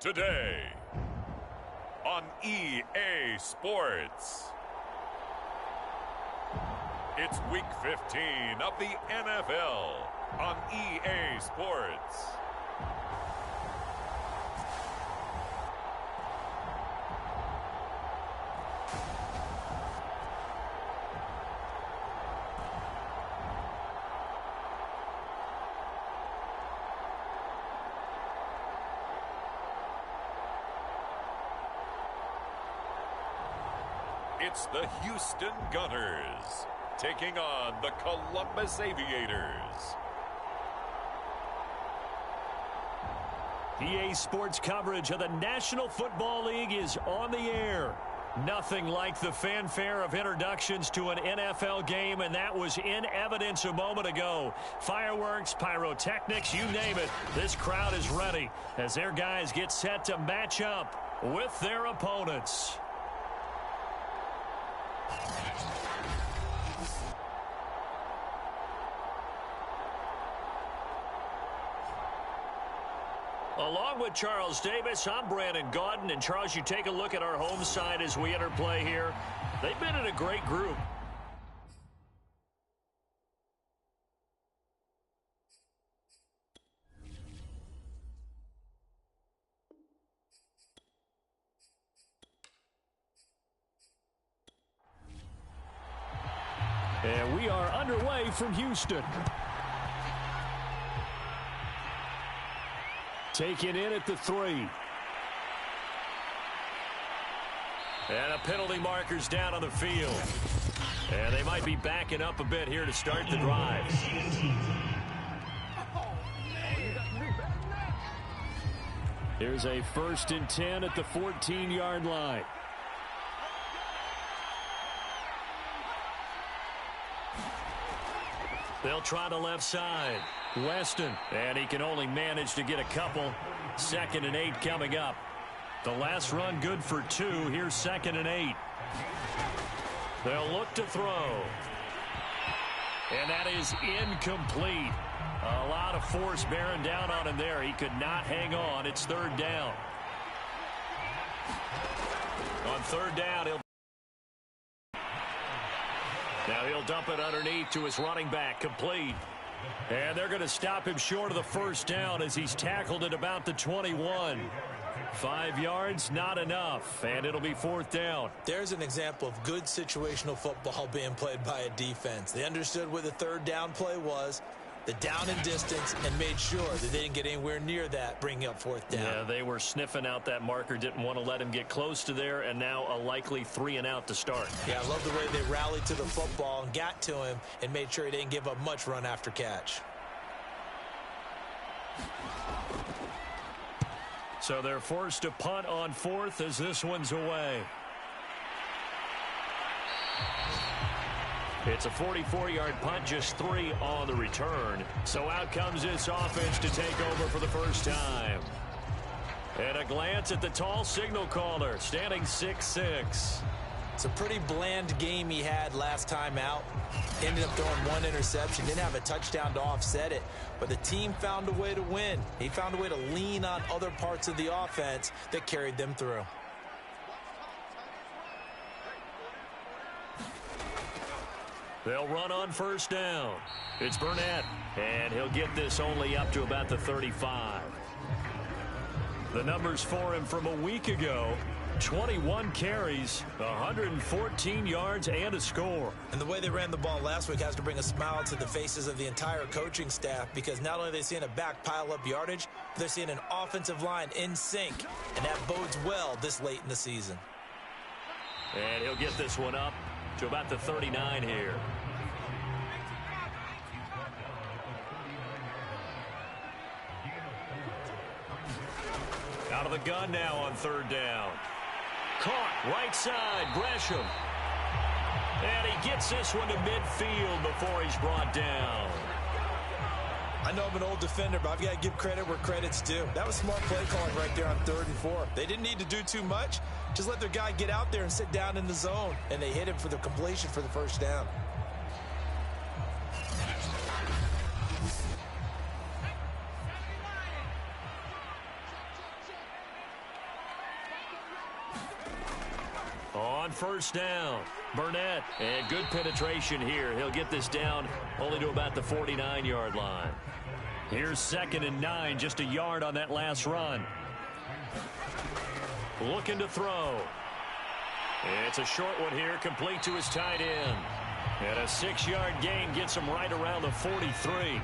today on EA Sports. It's Week 15 of the NFL on EA Sports. It's the Houston Gunners taking on the Columbus Aviators. EA Sports coverage of the National Football League is on the air. Nothing like the fanfare of introductions to an NFL game, and that was in evidence a moment ago. Fireworks, pyrotechnics, you name it. This crowd is ready as their guys get set to match up with their opponents. Along with Charles Davis, I'm Brandon Gaudin. And Charles, you take a look at our home side as we enter play here. They've been in a great group. And we are underway from Houston. Taken in at the 3. And a penalty marker's down on the field. And they might be backing up a bit here to start the drive. Here's a 1st and 10 at the 14-yard line. They'll try the left side. Weston, and he can only manage to get a couple. 2nd and 8 coming up. The last run good for 2. Here's 2nd and 8. They'll look to throw. And that is incomplete. A lot of force bearing down on him there. He could not hang on. It's 3rd down. On 3rd down, he'll dump it underneath to his running back. Complete. And they're going to stop him short of the 1st down as he's tackled at about the 21. 5 yards, not enough, and it'll be 4th down. There's an example of good situational football being played by a defense. They understood what the 3rd down play was, the down and distance, and made sure that they didn't get anywhere near that, bringing up 4th down. Yeah, they were sniffing out that marker, didn't want to let him get close to there, and now a likely 3 and out to start. Yeah, I love the way they rallied to the football and got to him and made sure he didn't give up much run after catch. So they're forced to punt on 4th as this one's away. It's a 44-yard punt, just 3 on the return. So out comes this offense to take over for the first time. And a glance at the tall signal caller, standing 6'6". It's a pretty bland game he had last time out. Ended up throwing 1 interception. Didn't have a touchdown to offset it. But the team found a way to win. He found a way to lean on other parts of the offense that carried them through. They'll run on 1st down. It's Burnett, and he'll get this only up to about the 35. The numbers for him from a week ago: 21 carries, 114 yards, and a score. And the way they ran the ball last week has to bring a smile to the faces of the entire coaching staff, because not only are they seeing a back pile up yardage, but they're seeing an offensive line in sync, and that bodes well this late in the season. And he'll get this one up to about the 39 here. Out of the gun now on 3rd down. Caught right side, Gresham. And he gets this one to midfield before he's brought down. I know I'm an old defender, but I've got to give credit where credit's due. That was smart play calling right there on 3rd and 4. They didn't need to do too much. Just let their guy get out there and sit down in the zone, and they hit him for the completion for the 1st down. first down. Burnett, and good penetration here. He'll get this down only to about the 49-yard line. Here's 2nd and 9, just a yard on that last run. Looking to throw. It's a short one here, complete to his tight end. And a 6-yard gain gets him right around the 43.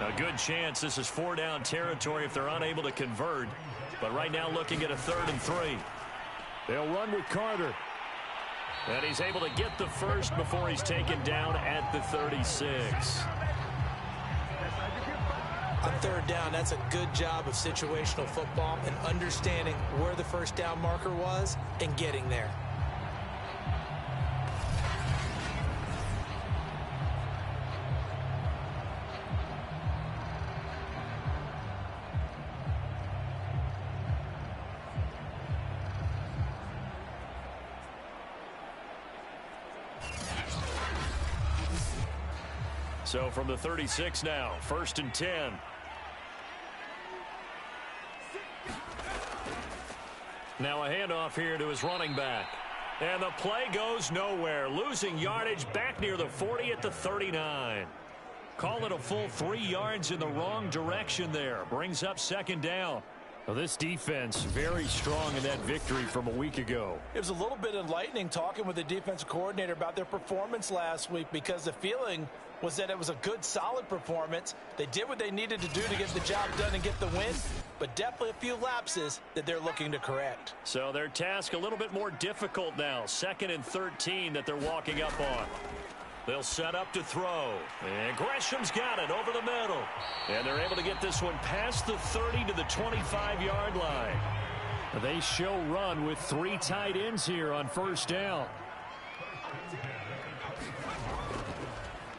A good chance this is 4-down territory if they're unable to convert. But right now looking at a 3rd and 3. They'll run with Carter. And he's able to get the first before he's taken down at the 36. On 3rd down, that's a good job of situational football and understanding where the first down marker was and getting there. So from the 36 now, 1st and 10. Now a handoff here to his running back. And the play goes nowhere. Losing yardage back near the 40 at the 39. Call it a full 3 yards in the wrong direction there. Brings up 2nd down. Well, this defense very strong in that victory from a week ago. It was a little bit enlightening talking with the defensive coordinator about their performance last week because the feeling was that it was a good, solid performance. They did what they needed to do to get the job done and get the win, but definitely a few lapses that they're looking to correct. So their task a little bit more difficult now. 2nd and 13 that they're walking up on. They'll set up to throw. And Gresham's got it over the middle. And they're able to get this one past the 30 to the 25-yard line. They show run with 3 tight ends here on 1st down.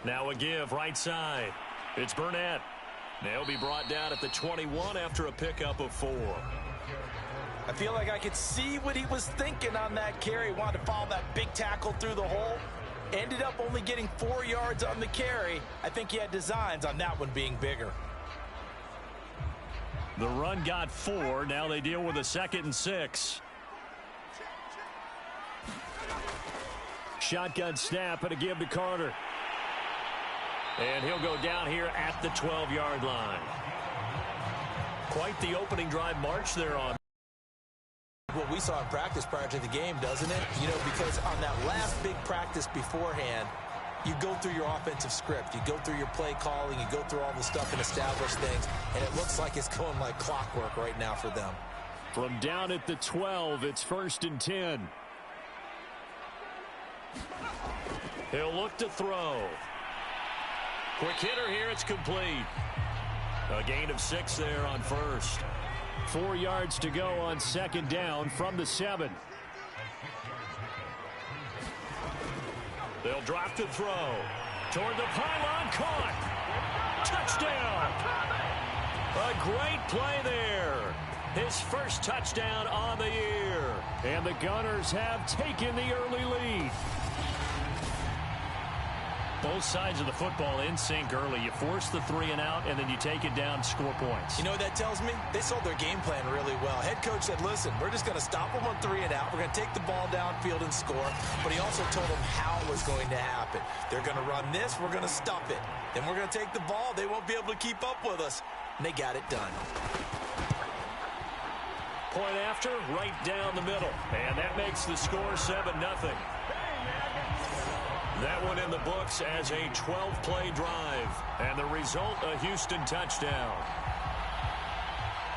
Now a give right side. It's Burnett. They'll be brought down at the 21 after a pickup of 4. I feel like I could see what he was thinking on that carry. Wanted to follow that big tackle through the hole. Ended up only getting 4 yards on the carry. I think he had designs on that one being bigger. The run got 4. Now they deal with a 2nd and 6. Shotgun snap and a give to Carter. And he'll go down here at the 12-yard line. Quite the opening drive march there on. What we saw in practice prior to the game, doesn't it? You know, because on that last big practice beforehand, you go through your offensive script. You go through your play calling. You go through all the stuff and establish things. And it looks like it's going like clockwork right now for them. From down at the 12, it's 1st and 10. He'll look to throw. Quick hitter here. It's complete. A gain of 6 there on 1st. 4 yards to go on 2nd down from the 7. They'll drop to throw. Toward the pylon, caught. Touchdown. A great play there. His first touchdown on the year. And the Gunners have taken the early lead. Both sides of the football in sync early. You force the 3 and out, and then you take it down, score points. You know what that tells me? They sold their game plan really well. Head coach said, listen, we're just going to stop them on 3 and out. We're going to take the ball downfield and score. But he also told them how it was going to happen. They're going to run this. We're going to stop it. Then we're going to take the ball. They won't be able to keep up with us. And they got it done. Point after, right down the middle. And that makes the score 7-0. That one in the books as a 12-play drive. And the result, a Houston touchdown.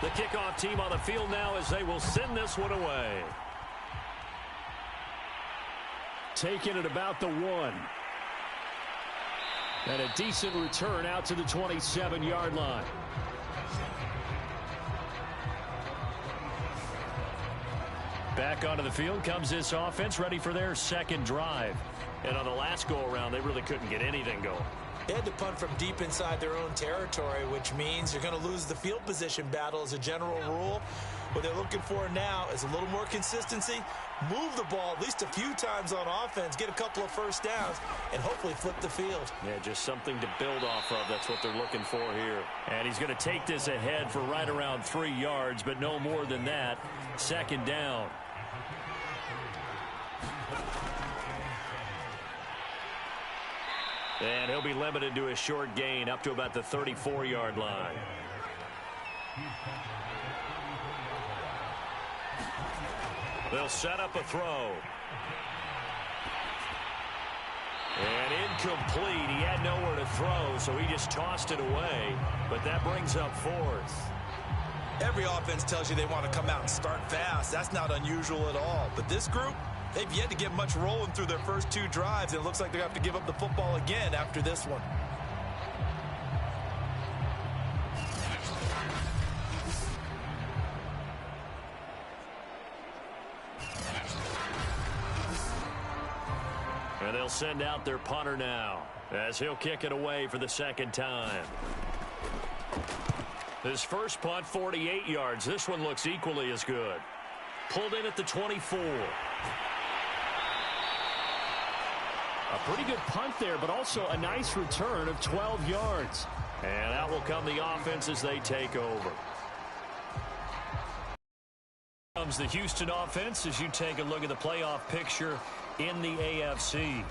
The kickoff team on the field now as they will send this one away. Taking it about the 1. And a decent return out to the 27-yard line. Back onto the field comes this offense, ready for their 2nd drive. And on the last go-around, they really couldn't get anything going. They had to punt from deep inside their own territory, which means you're going to lose the field position battle as a general rule. What they're looking for now is a little more consistency, move the ball at least a few times on offense, get a couple of first downs, and hopefully flip the field. Yeah, just something to build off of. That's what they're looking for here. And he's going to take this ahead for right around 3 yards, but no more than that. 2nd down. And he'll be limited to a short gain up to about the 34-yard line. They'll set up a throw. And incomplete. He had nowhere to throw, so he just tossed it away. But that brings up fourth. Every offense tells you they want to come out and start fast. That's not unusual at all. But this group, they've yet to get much rolling through their first two drives, and it looks like they're going to have to give up the football again after this one. And they'll send out their punter now as he'll kick it away for the second time. His first punt, 48 yards. This one looks equally as good. Pulled in at the 24. A pretty good punt there, but also a nice return of 12 yards. And out will come the offense as they take over. Comes the Houston offense as you take a look at the playoff picture in the AFC.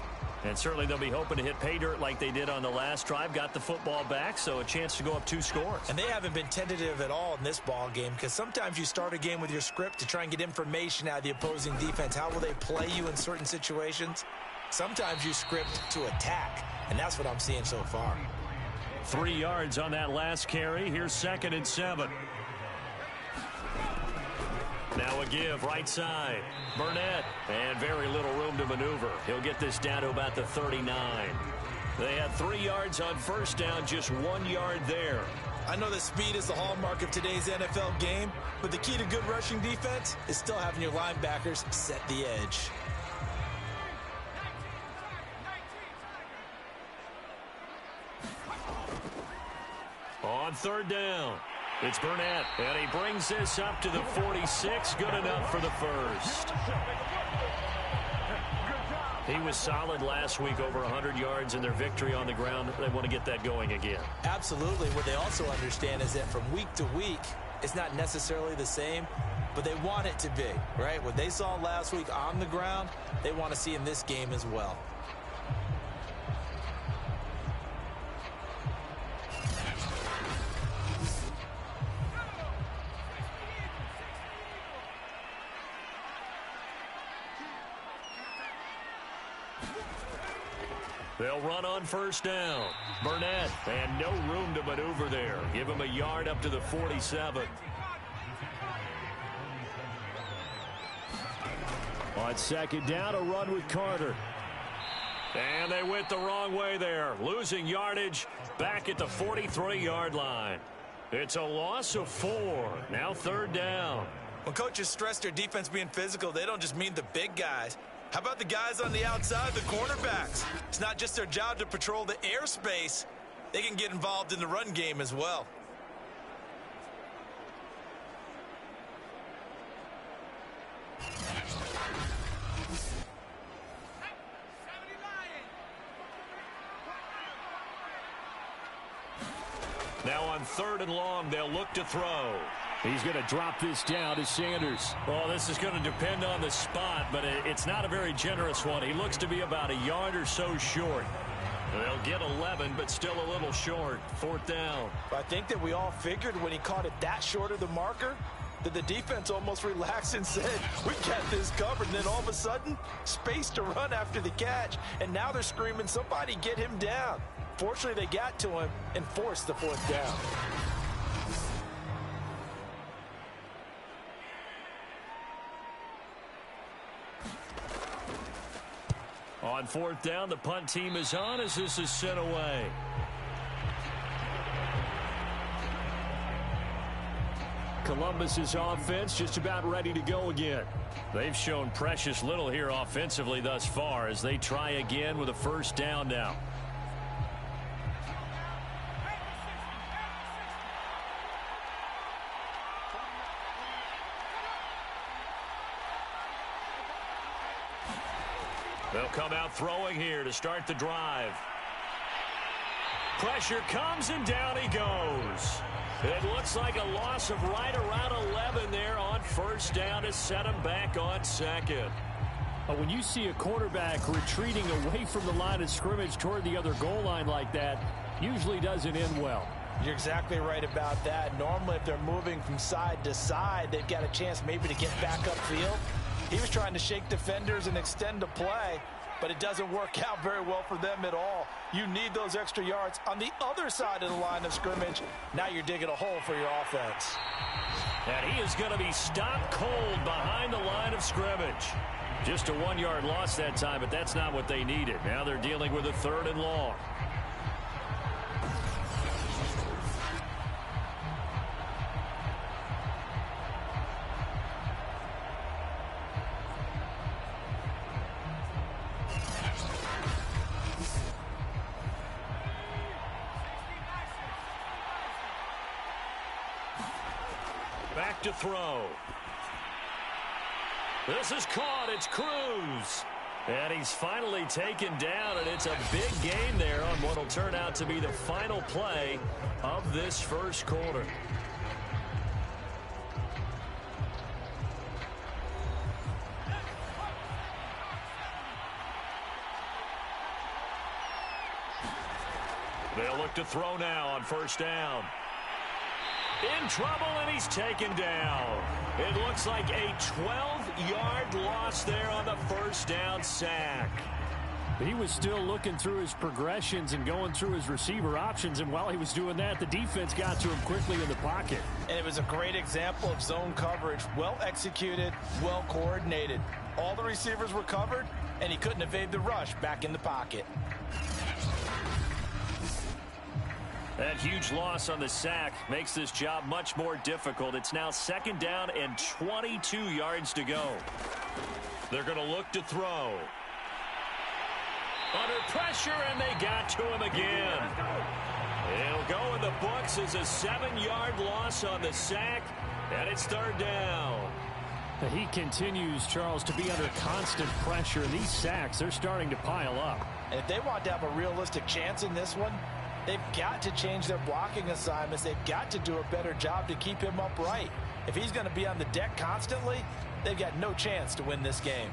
And certainly they'll be hoping to hit pay dirt like they did on the last drive. Got the football back, so a chance to go up 2 scores. And they haven't been tentative at all in this ball game, because sometimes you start a game with your script to try and get information out of the opposing defense. How will they play you in certain situations? Sometimes you script to attack, and that's what I'm seeing so far. 3 yards on that last carry. Here's 2nd and 7. Now a give right side. Burnett, and very little room to maneuver. He'll get this down to about the 39. They had 3 yards on first down, just 1 yard there. I know that speed is the hallmark of today's NFL game, but the key to good rushing defense is still having your linebackers set the edge. On 3rd down, it's Burnett, and he brings this up to the 46. Good enough for the first. He was solid last week, over 100 yards in their victory on the ground. They want to get that going again. Absolutely. What they also understand is that from week to week, it's not necessarily the same, but they want it to be, right? What they saw last week on the ground, they want to see in this game as well. They'll run on first down. Burnett, and no room to maneuver there. Give him a yard up to the 47. On 2nd down, a run with Carter. And they went the wrong way there. Losing yardage back at the 43-yard line. It's a loss of 4. Now 3rd down. When coaches stress their defense being physical, they don't just mean the big guys. How about the guys on the outside, the cornerbacks? It's not just their job to patrol the airspace. They can get involved in the run game as well. Now on 3rd and long, they'll look to throw. He's going to drop this down to Sanders. Well, this is going to depend on the spot, but it's not a very generous one. He looks to be about a yard or so short. They'll get 11, but still a little short. 4th down. I think that we all figured when he caught it that short of the marker that the defense almost relaxed and said, we got this covered. And then all of a sudden, space to run after the catch. And now they're screaming, somebody get him down. Fortunately, they got to him and forced the 4th down. On 4th down, the punt team is on as this is sent away. Columbus's offense just about ready to go again. They've shown precious little here offensively thus far as they try again with a 1st down now. They'll come out throwing here to start the drive. Pressure comes and down he goes. It looks like a loss of right around 11 there on 1st down to set him back on 2nd. When you see a quarterback retreating away from the line of scrimmage toward the other goal line like that, usually doesn't end well. You're exactly right about that. Normally, if they're moving from side to side, they've got a chance maybe to get back upfield. He was trying to shake defenders and extend the play, but it doesn't work out very well for them at all. You need those extra yards on the other side of the line of scrimmage. Now you're digging a hole for your offense. And he is going to be stopped cold behind the line of scrimmage. Just a 1-yard loss that time, but that's not what they needed. Now they're dealing with a 3rd and long. Back to throw. This is caught. It's Cruz. And he's finally taken down, and it's a big gain there on what will turn out to be the final play of this first quarter. They'll look to throw now on 1st down. In trouble, and he's taken down. It looks like a 12-yard loss there on the 1st down sack. He was still looking through his progressions and going through his receiver options, and while he was doing that, the defense got to him quickly in the pocket. And it was a great example of zone coverage. Well executed, well coordinated. All the receivers were covered, and he couldn't evade the rush back in the pocket. That huge loss on the sack makes this job much more difficult. It's now 2nd down and 22 yards to go. They're going to look to throw. Under pressure, and they got to him again. It'll go in the books as a 7-yard loss on the sack, and it's 3rd down. He continues, Charles, to be under constant pressure. These sacks, they're starting to pile up. And if they want to have a realistic chance in this one, they've got to change their blocking assignments. They've got to do a better job to keep him upright. If he's going to be on the deck constantly, they've got no chance to win this game.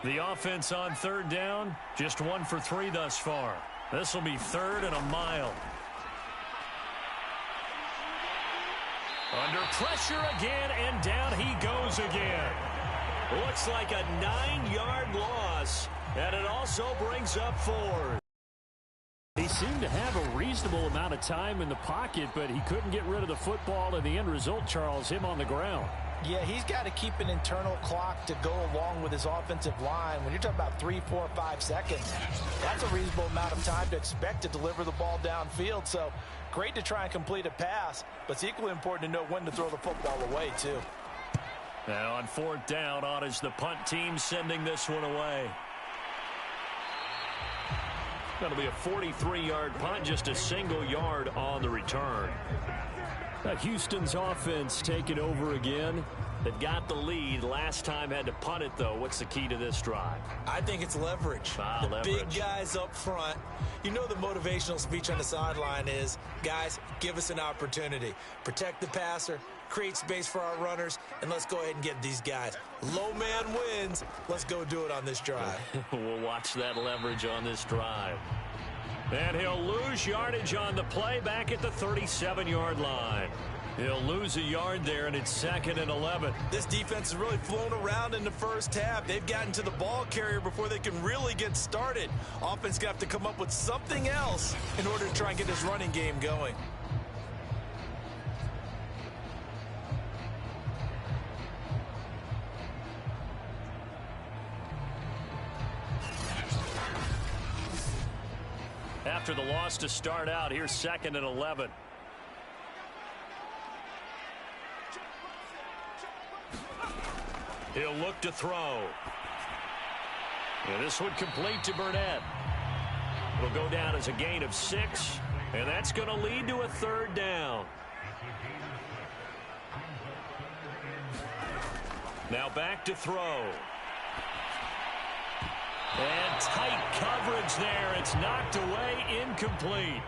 The offense on 3rd down, just 1 for 3 thus far. This will be 3rd and a mile. Under pressure again, and down he goes again. Looks like a 9-yard loss. And it also brings up 4. He seemed to have a reasonable amount of time in the pocket, but he couldn't get rid of the football, and the end result, Charles, him on the ground. Yeah, he's got to keep an internal clock to go along with his offensive line. When you're talking about 3, 4, 5 seconds, that's a reasonable amount of time to expect to deliver the ball downfield. So great to try and complete a pass, but it's equally important to know when to throw the football away, too. Now on 4th down, on is the punt team sending this one away. Going to be a 43-yard punt, just a single yard on the return. Houston's offense taking over again. They've got the lead. Last time had to punt it, though. What's the key to this drive? I think it's leverage. Leverage. Big guys up front. You know the motivational speech on the sideline is, guys, give us an opportunity. Protect the passer, create space for our runners, and let's go ahead and get these guys. Low man wins. Let's go do it on this drive. We'll watch that leverage on this drive. And he'll lose yardage on the play back at the 37-yard line. He'll lose a yard there, and it's 2nd and 11. This defense has really flown around in the first half. They've gotten to the ball carrier before they can really get started. Offense going to have to come up with something else in order to try and get this running game going. After the loss to start out, here's 2nd and 11. He'll look to throw. And this one complete to Burnett. It'll go down as a gain of 6, and that's going to lead to a 3rd down. Now back to throw. And tight coverage there. It's knocked away, incomplete.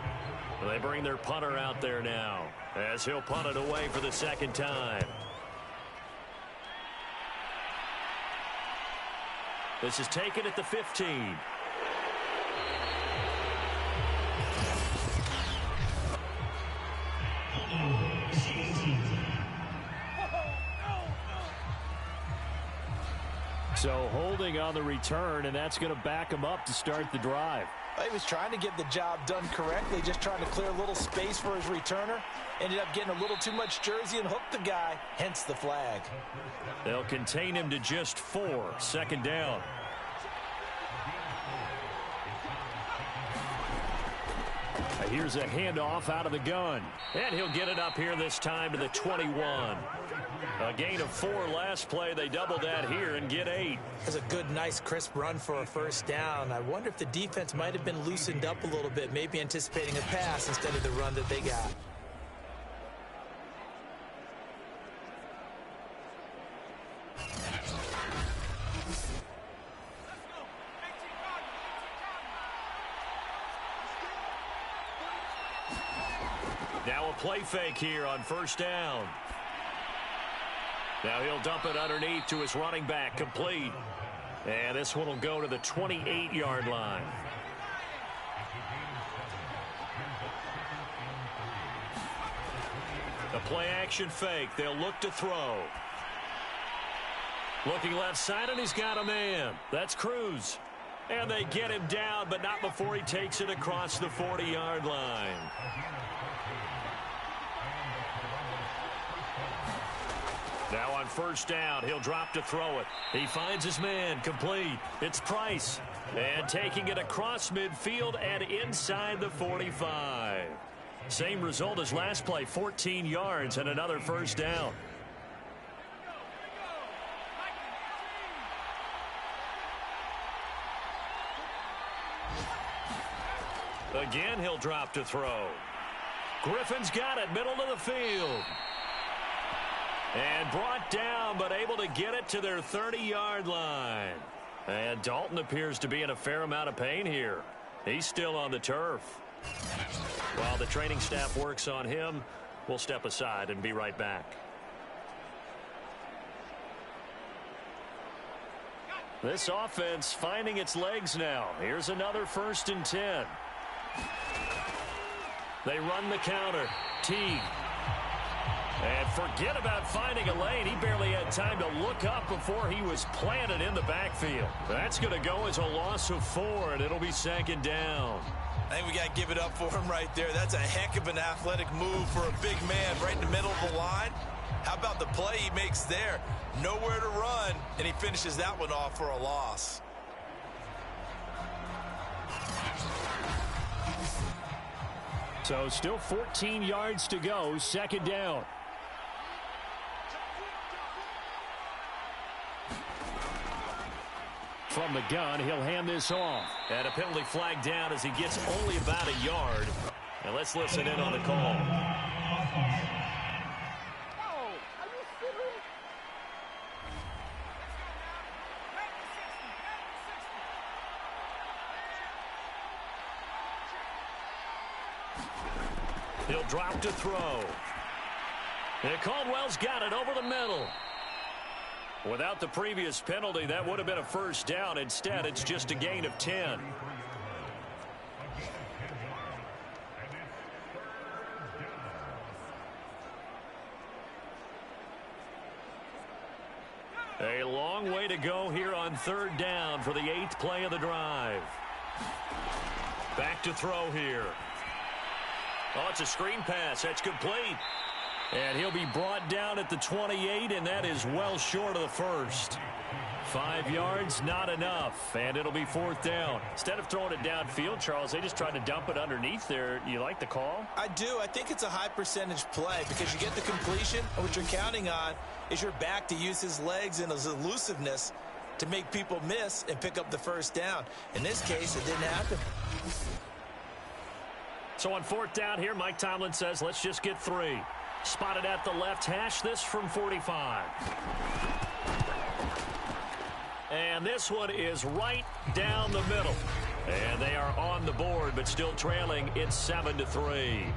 They bring their punter out there now as he'll punt it away for the 2nd time. This is taken at the 15. So holding on the return, and that's going to back him up to start the drive. He was trying to get the job done correctly, just trying to clear a little space for his returner. Ended up getting a little too much jersey and hooked the guy, hence the flag. They'll contain him to just 4. Second down. Here's a handoff out of the gun. And he'll get it up here this time to the 21. A gain of 4 last play. They double that here and get 8. That's a good, nice, crisp run for a first down. I wonder if the defense might have been loosened up a little bit, maybe anticipating a pass instead of the run that they got. Now a play fake here on first down. Now he'll dump it underneath to his running back, complete. And this one will go to the 28-yard line. The play action fake. They'll look to throw. Looking left side, and he's got a man. That's Cruz. And they get him down, but not before he takes it across the 40-yard line. Now on first down, he'll drop to throw it. He finds his man, complete. It's Price. And taking it across midfield and inside the 45. Same result as last play, 14 yards and another first down. Again, he'll drop to throw. Griffin's got it, middle of the field. And brought down, but able to get it to their 30-yard line. And Dalton appears to be in a fair amount of pain here. He's still on the turf. While the training staff works on him, we'll step aside and be right back. This offense finding its legs now. Here's another 1st and 10. They run the counter. Teague. And forget about finding a lane. He barely had time to look up before he was planted in the backfield. That's going to go as a loss of 4, and it'll be 2nd down. I think we got to give it up for him right there. That's a heck of an athletic move for a big man right in the middle of the line. How about the play he makes there? Nowhere to run, and he finishes that one off for a loss. So still 14 yards to go, 2nd down. From the gun, he'll hand this off. And a penalty flag down as he gets only about a yard. And let's listen in on the call. He'll drop to throw. And Caldwell's got it over the middle. Without the previous penalty, that would have been a first down. Instead, it's just a gain of 10. A long way to go here on 3rd down for the 8th play of the drive. Back to throw here. Oh, it's a screen pass. That's complete. And he'll be brought down at the 28, and that is well short of the first. 5 yards, not enough, and it'll be 4th down. Instead of throwing it downfield, Charles, they just tried to dump it underneath there. You like the call? I do. I think it's a high percentage play because you get the completion, and what you're counting on is your back to use his legs and his elusiveness to make people miss and pick up the first down. In this case, it didn't happen. So on 4th down here, Mike Tomlin says, let's just get 3. Spotted at the left hash, this from 45. And this one is right down the middle. And they are on the board, but still trailing. It's 7-3.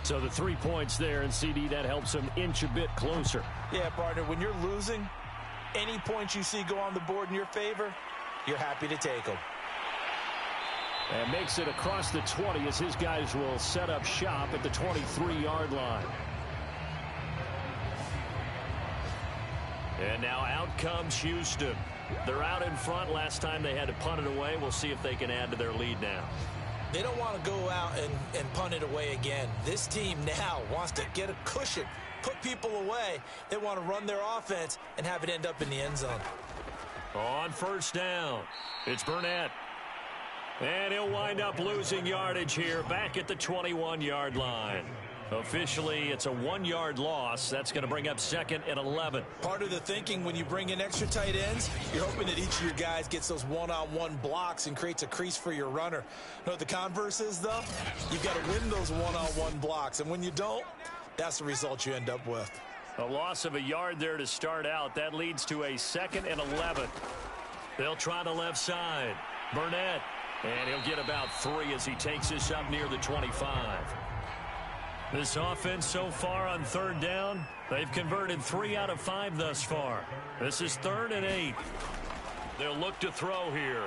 So the 3 points there, and CD, that helps them inch a bit closer. Yeah, partner, when you're losing, any points you see go on the board in your favor, you're happy to take them. And makes it across the 20 as his guys will set up shop at the 23-yard line. And now out comes Houston. They're out in front. Last time they had to punt it away. We'll see if they can add to their lead now. They don't want to go out and punt it away again. This team now wants to get a cushion, put people away. They want to run their offense and have it end up in the end zone. On first down, it's Burnett. And he'll wind up losing yardage here back at the 21-yard line. Officially, it's a 1-yard loss. That's going to bring up 2nd and 11. Part of the thinking when you bring in extra tight ends, you're hoping that each of your guys gets those one-on-one blocks and creates a crease for your runner. You know what the converse is, though? You've got to win those one-on-one blocks. And when you don't, that's the result you end up with. A loss of a yard there to start out. That leads to a 2nd and 11. They'll try the left side. Burnett. And he'll get about 3 as he takes this up near the 25. This offense so far on 3rd down, they've converted 3 out of 5 thus far. This is 3rd and 8. They'll look to throw here.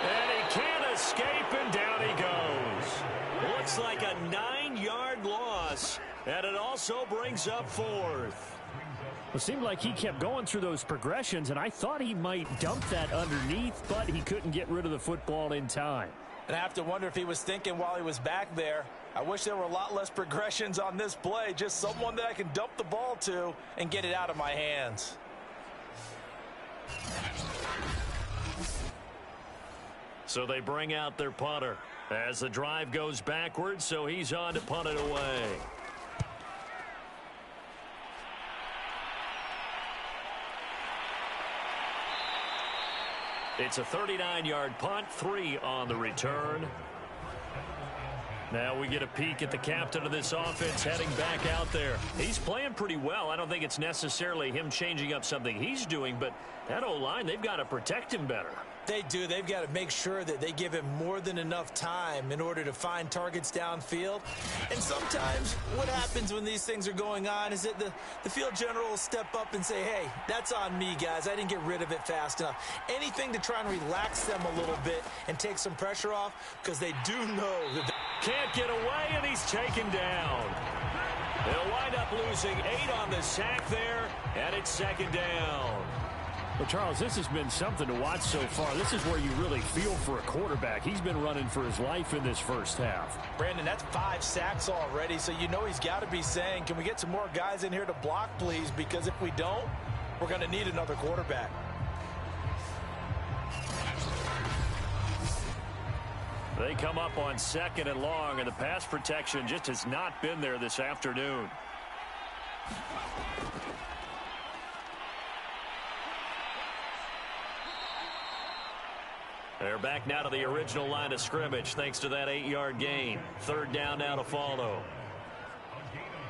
And he can't escape, and down he goes. Looks like a 9-yard loss, and it also brings up 4th. It seemed like he kept going through those progressions, and I thought he might dump that underneath, but he couldn't get rid of the football in time. And I have to wonder if he was thinking while he was back there, I wish there were a lot less progressions on this play, just someone that I can dump the ball to and get it out of my hands. So they bring out their punter as the drive goes backwards, so he's on to punt it away. It's a 39-yard punt, 3 on the return. Now we get a peek at the captain of this offense heading back out there. He's playing pretty well. I don't think it's necessarily him changing up something he's doing, but that O-line, they've got to protect him better. They do. They've got to make sure that they give him more than enough time in order to find targets downfield. And sometimes what happens when these things are going on is that the field general will step up and say, hey, that's on me, guys. I didn't get rid of it fast enough. Anything to try and relax them a little bit and take some pressure off, because they do know that they can't get away, and he's taken down. They'll wind up losing 8 on the sack there, and it's 2nd down. Well, Charles, this has been something to watch so far. This is where you really feel for a quarterback. He's been running for his life in this first half. Brandon, that's 5 sacks already, so you know he's got to be saying, can we get some more guys in here to block, please? Because if we don't, we're going to need another quarterback. They come up on 2nd and long, and the pass protection just has not been there this afternoon. They're back now to the original line of scrimmage thanks to that 8-yard gain. 3rd down now to follow.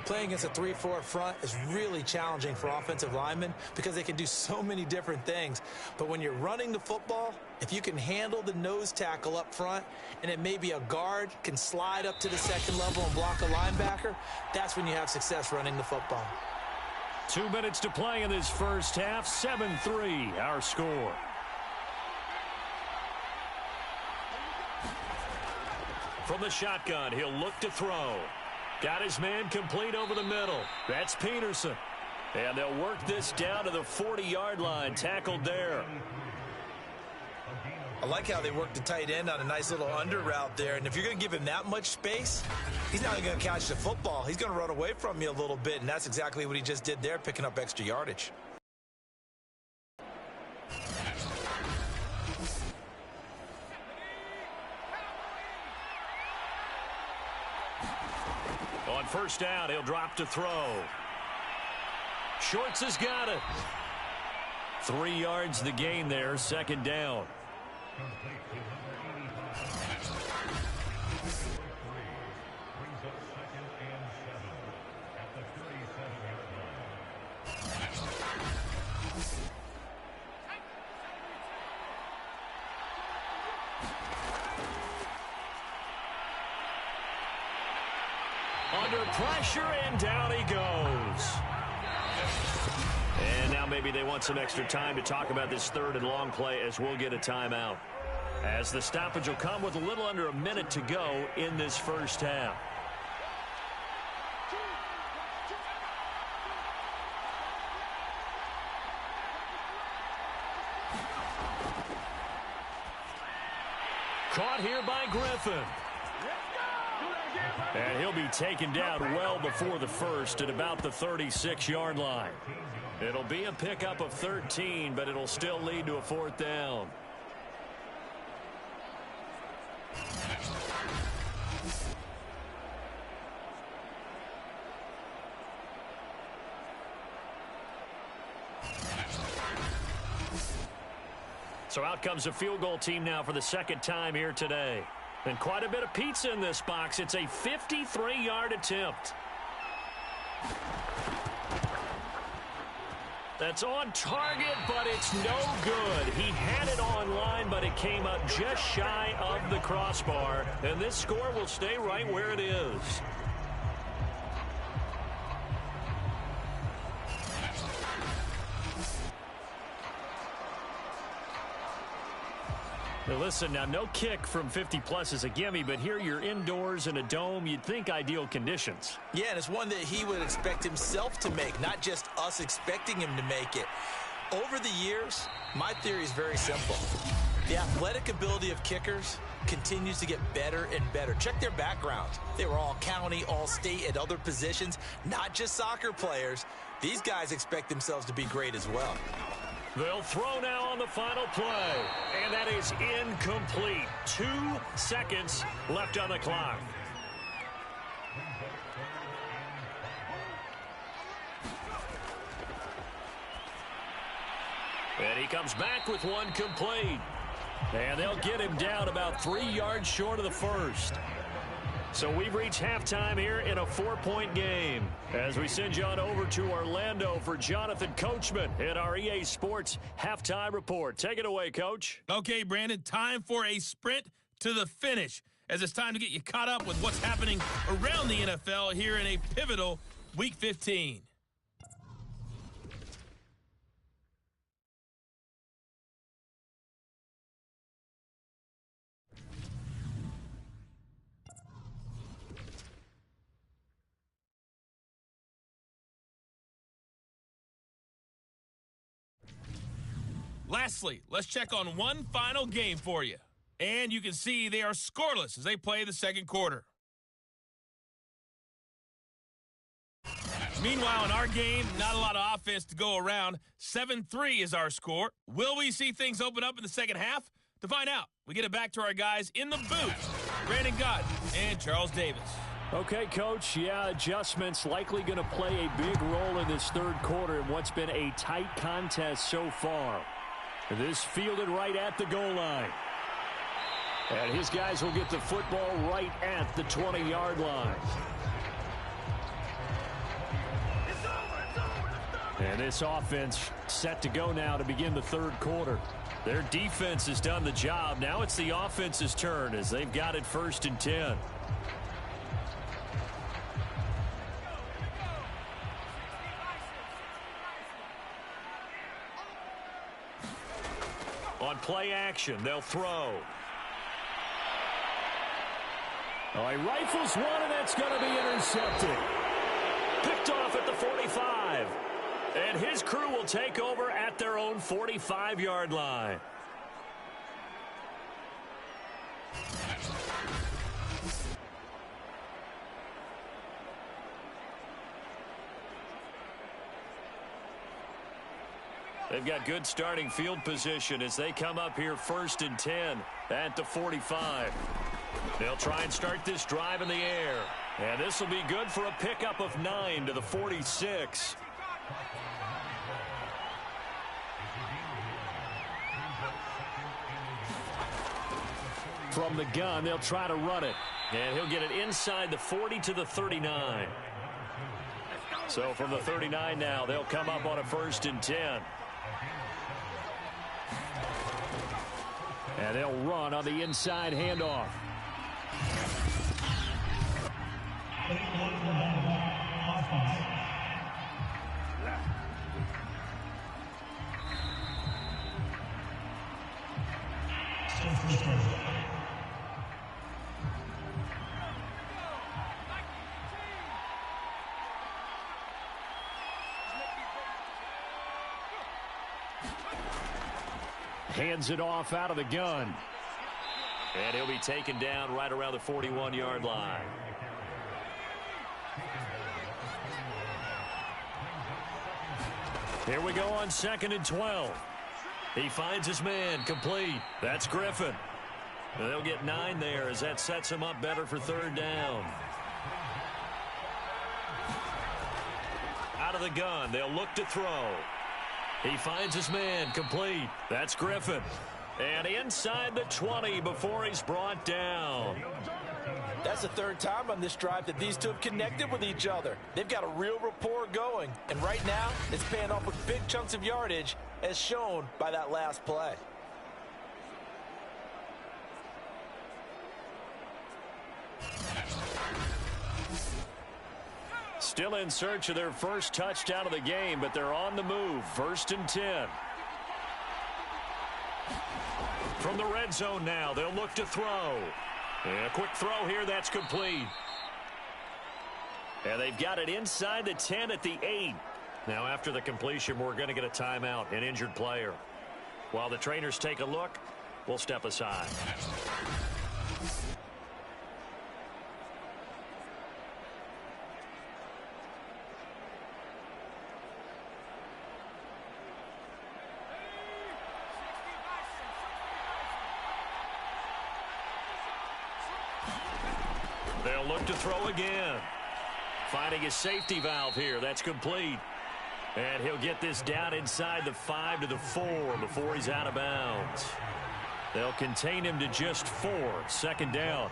Playing against a 3-4 front is really challenging for offensive linemen because they can do so many different things. But when you're running the football, if you can handle the nose tackle up front and it may be a guard can slide up to the 2nd level and block a linebacker, that's when you have success running the football. 2 minutes to play in this first half. 7-3 our score. From the shotgun, he'll look to throw. Got his man complete over the middle. That's Peterson. And they'll work this down to the 40-yard line. Tackled there. I like how they work the tight end on a nice little under route there. And if you're going to give him that much space, he's not going to catch the football. He's going to run away from you a little bit, and that's exactly what he just did there, picking up extra yardage. On first down, he'll drop to throw. Shorts has got it. 3 yards the gain there, 2nd down. Under pressure, and down he goes. And now maybe they want some extra time to talk about this third and long play as we'll get a timeout. As the stoppage will come with a little under a minute to go in this first half. Caught here by Griffin. And he'll be taken down well before the first at about the 36-yard line. It'll be a pickup of 13, but it'll still lead to a fourth down. So out comes a field goal team now for the second time here today. And quite a bit of pizza in this box. It's a 53-yard attempt. That's on target, but it's no good. He had it on line, but it came up just shy of the crossbar. And this score will stay right where it is. Now listen, now no kick from 50-plus is a gimme, but here you're indoors in a dome. You'd think ideal conditions. Yeah, and it's one that he would expect himself to make, not just us expecting him to make it. Over the years, my theory is very simple. The athletic ability of kickers continues to get better and better. Check their backgrounds. They were all county, all state, at other positions, not just soccer players. These guys expect themselves to be great as well. They'll throw now on the final play, and that is incomplete. 2 seconds left on the clock. And he comes back with one complete. And they'll get him down about 3 yards short of the first. So we've reached halftime here in a 4-point game. As we send you on over to Orlando for Jonathan Coachman in our EA Sports Halftime Report. Take it away, Coach. Okay, Brandon, time for a sprint to the finish, as it's time to get you caught up with what's happening around the NFL here in a pivotal Week 15. Lastly, let's check on one final game for you. And you can see they are scoreless as they play the second quarter. Meanwhile, in our game, not a lot of offense to go around. 7-3 is our score. Will we see things open up in the second half? To find out, we get it back to our guys in the booth, Brandon Gott and Charles Davis. Okay, Coach, yeah, adjustments likely going to play a big role in this third quarter in what's been a tight contest so far. This fielded right at the goal line. And his guys will get the football right at the 20-yard line. And this offense set to go now to begin the third quarter. Their defense has done the job. Now it's the offense's turn as they've got it 1st and 10. On play action, they'll throw. Oh, he rifles one, and that's going to be intercepted. Picked off at the 45. And his crew will take over at their own 45-yard line. They've got good starting field position as they come up here 1st and 10 at the 45. They'll try and start this drive in the air. And this will be good for a pickup of 9 to the 46. From the gun, they'll try to run it. And he'll get it inside the 40 to the 39. So from the 39 now, they'll come up on a 1st and 10. And they'll run on the inside handoff. Hands it off out of the gun. And he'll be taken down right around the 41-yard line. Here we go on 2nd and 12. He finds his man, complete. That's Griffin. They'll get 9 there as that sets him up better for 3rd down. Out of the gun, they'll look to throw. He finds his man, complete. That's Griffin. And inside the 20 before he's brought down. That's the 3rd time on this drive that these two have connected with each other. They've got a real rapport going. And right now, it's paying off with big chunks of yardage, as shown by that last play. Still in search of their first touchdown of the game, but they're on the move. 1st and 10. From the red zone now, they'll look to throw. And a quick throw here, that's complete. And they've got it inside the 10 at the 8. Now after the completion, we're going to get a timeout, an injured player. While the trainers take a look, we'll step aside. They'll look to throw again. Finding his safety valve here. That's complete. And he'll get this down inside the 5 to the 4 before he's out of bounds. They'll contain him to just 4. 2nd down.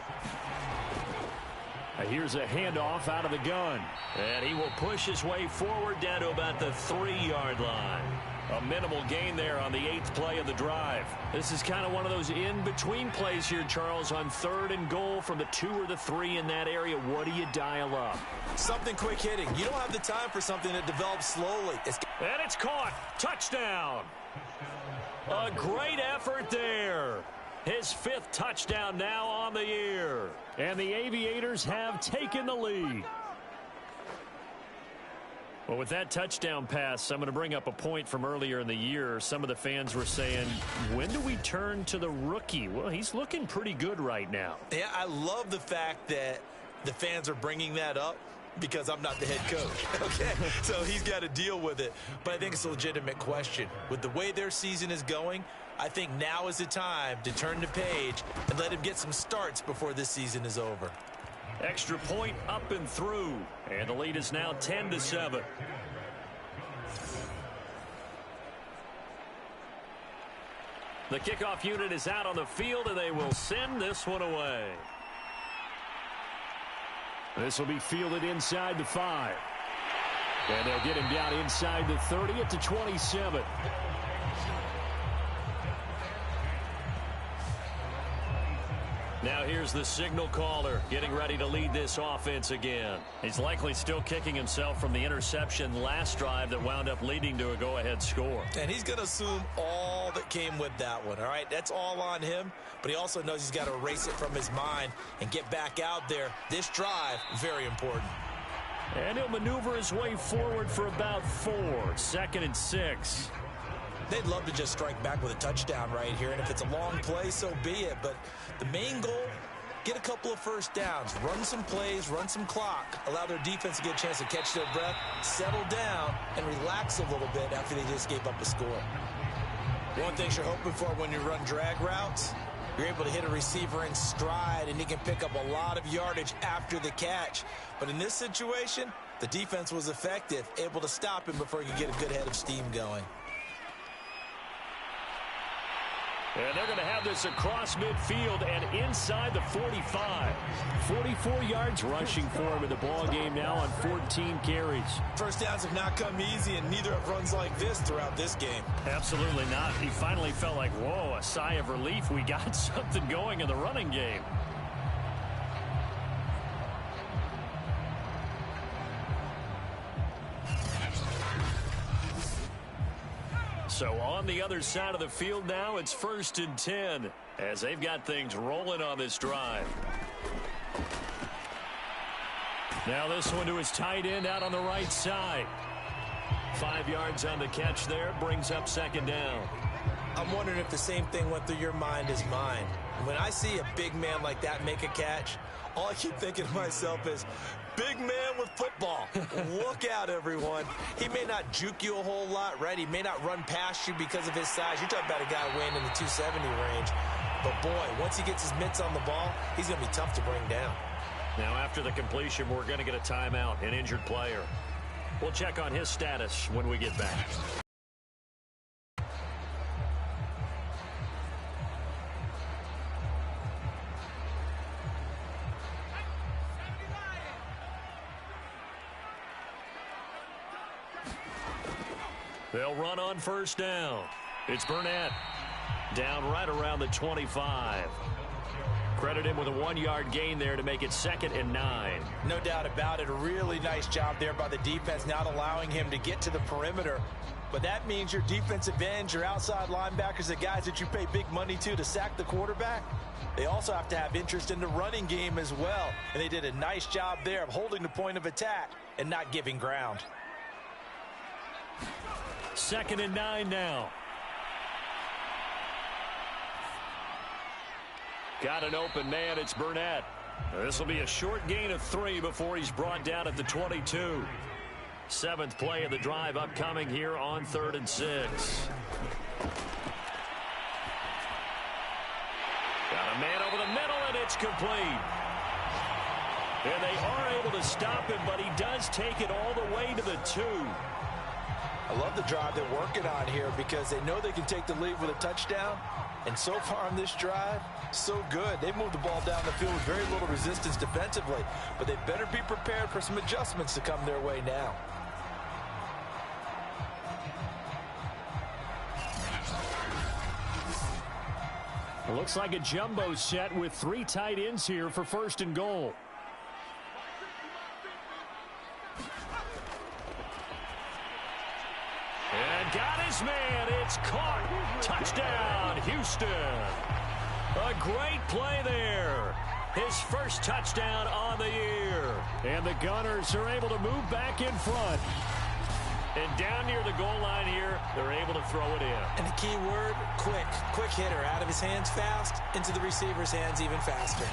Here's a handoff out of the gun. And he will push his way forward down to about the 3-yard line. A minimal gain there on the 8th play of the drive. This is kind of one of those in-between plays here, Charles, on 3rd and goal from the 2 or the 3 in that area. What do you dial up? Something quick hitting. You don't have the time for something that develops slowly. And it's caught. Touchdown. A great effort there. His 5th touchdown now on the year. And the Aviators have taken the lead. Well, with that touchdown pass, I'm going to bring up a point from earlier in the year. Some of the fans were saying, when do we turn to the rookie? Well, he's looking pretty good right now. Yeah, I love the fact that the fans are bringing that up because I'm not the head coach. Okay, so he's got to deal with it. But I think it's a legitimate question. With the way their season is going, I think now is the time to turn the page and let him get some starts before this season is over. Extra point up and through. And the lead is now 10-7. The kickoff unit is out on the field, and they will send this one away. This will be fielded inside the 5. And they'll get him down inside the 30 at the 27. Now here's the signal caller getting ready to lead this offense again. He's likely still kicking himself from the interception last drive that wound up leading to a go-ahead score. And he's going to assume all that came with that one, all right? That's all on him, but he also knows he's got to erase it from his mind and get back out there. This drive, very important. And he'll maneuver his way forward for about 4. 2nd and 6. They'd love to just strike back with a touchdown right here, and if it's a long play, so be it. But the main goal, get a couple of first downs, run some plays, run some clock, allow their defense to get a chance to catch their breath, settle down, and relax a little bit after they just gave up a score. One thing you're hoping for when you run drag routes, you're able to hit a receiver in stride, and he can pick up a lot of yardage after the catch. But in this situation, the defense was effective, able to stop him before he could get a good head of steam going. And they're going to have this across midfield and inside the 45. 44 yards rushing for him in the ball game now on 14 carries. First downs have not come easy, and neither have runs like this throughout this game. Absolutely not. He finally felt like, whoa, a sigh of relief. We got something going in the running game. So on the other side of the field now, it's 1st and 10 as they've got things rolling on this drive. Now this one to his tight end out on the right side. 5 yards on the catch there, brings up 2nd down. I'm wondering if the same thing went through your mind as mine. When I see a big man like that make a catch, all I keep thinking to myself is, big man with football. Look out, everyone. He may not juke you a whole lot, right? He may not run past you because of his size. You're talking about a guy weighing in the 270 range. But, boy, once he gets his mitts on the ball, he's going to be tough to bring down. Now, after the completion, we're going to get a timeout, an injured player. We'll check on his status when we get back. They'll run on 1st down. It's Burnett. Down right around the 25. Credit him with a 1-yard gain there to make it 2nd and 9. No doubt about it. A really nice job there by the defense, not allowing him to get to the perimeter. But that means your defensive ends, your outside linebackers, the guys that you pay big money to sack the quarterback, they also have to have interest in the running game as well. And they did a nice job there of holding the point of attack and not giving ground. 2nd and 9 now. Got an open man. It's Burnett. This will be a short gain of 3 before he's brought down at the 22. 7th play of the drive upcoming here on 3rd and 6. Got a man over the middle, and it's complete. And they are able to stop him, but he does take it all the way to the 2. I love the drive they're working on here because they know they can take the lead with a touchdown. And so far on this drive, so good. They moved the ball down the field with very little resistance defensively. But they better be prepared for some adjustments to come their way now. It looks like a jumbo set with 3 tight ends here for 1st and goal. And got his man. It's caught. Touchdown, Houston. A great play there. His first touchdown on the year. And the Gunners are able to move back in front. And down near the goal line here, they're able to throw it in. And the key word, quick. Quick hitter. Out of his hands fast, into the receiver's hands even faster.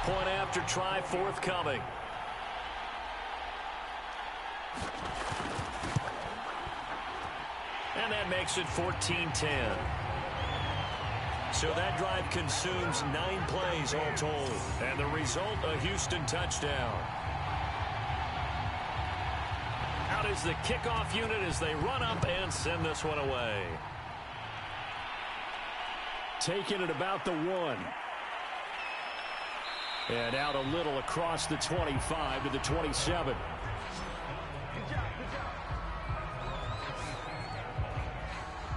Point after try forthcoming. And that makes it 14-10. So that drive consumes 9 plays all told. And the result, a Houston touchdown. Out is the kickoff unit as they run up and send this one away. Taking it about the 1. And out a little across the 25 to the 27.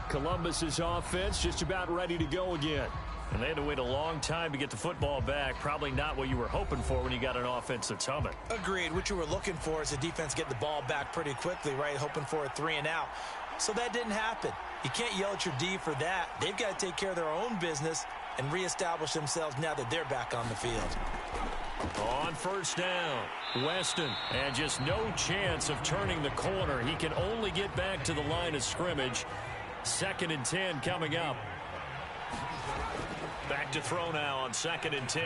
Columbus's offense just about ready to go again. And they had to wait a long time to get the football back. Probably not what you were hoping for when you got an offense that's humming. Agreed. What you were looking for is the defense getting the ball back pretty quickly, right? Hoping for a 3 and out. So that didn't happen. You can't yell at your D for that. They've got to take care of their own business and reestablish themselves now that they're back on the field. On 1st down, Weston. And just no chance of turning the corner. He can only get back to the line of scrimmage. 2nd and 10 coming up. Back to throw now on 2nd and 10.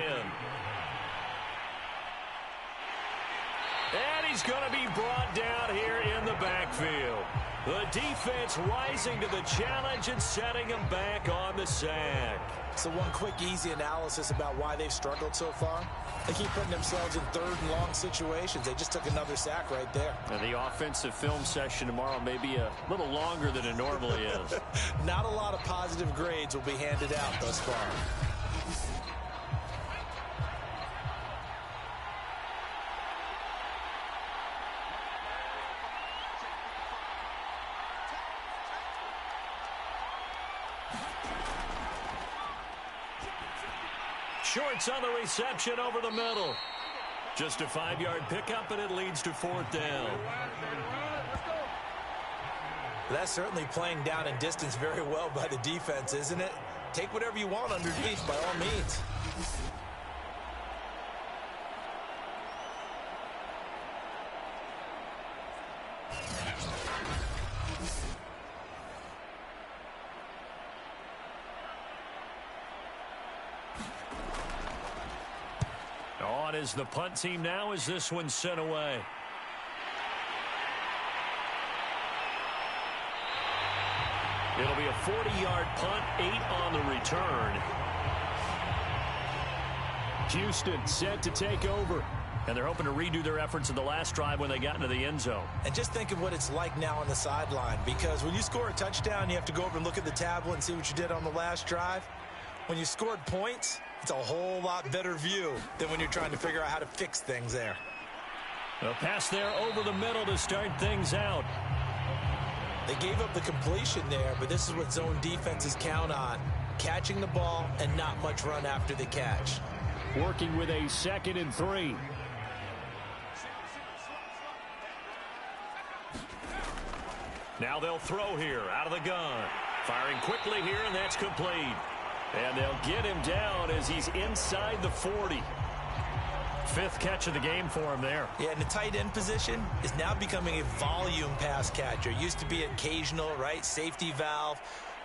And he's going to be brought down here in the backfield. The defense rising to the challenge and setting him back on the sack. So one quick, easy analysis about why they've struggled so far. They keep putting themselves in 3rd and long situations. They just took another sack right there. And the offensive film session tomorrow may be a little longer than it normally is. Not a lot of positive grades will be handed out thus far. Shorts on the reception over the middle. Just a 5-yard pickup, and it leads to 4th down. That's certainly playing down and distance very well by the defense, isn't it? Take whatever you want underneath by all means. On is the punt team now as this one's sent away. It'll be a 40-yard punt, 8 on the return. Houston set to take over. And they're hoping to redo their efforts in the last drive when they got into the end zone. And just think of what it's like now on the sideline, because when you score a touchdown, you have to go over and look at the tablet and see what you did on the last drive. When you scored points, it's a whole lot better view than when you're trying to figure out how to fix things there. A pass there over the middle to start things out. They gave up the completion there, but this is what zone defenses count on. Catching the ball and not much run after the catch. Working with a 2nd and 3. Now they'll throw here out of the gun. Firing quickly here, and that's complete. And they'll get him down as he's inside the 40. 5th catch of the game for him there. Yeah, and the tight end position is now becoming a volume pass catcher. Used to be occasional, right? Safety valve.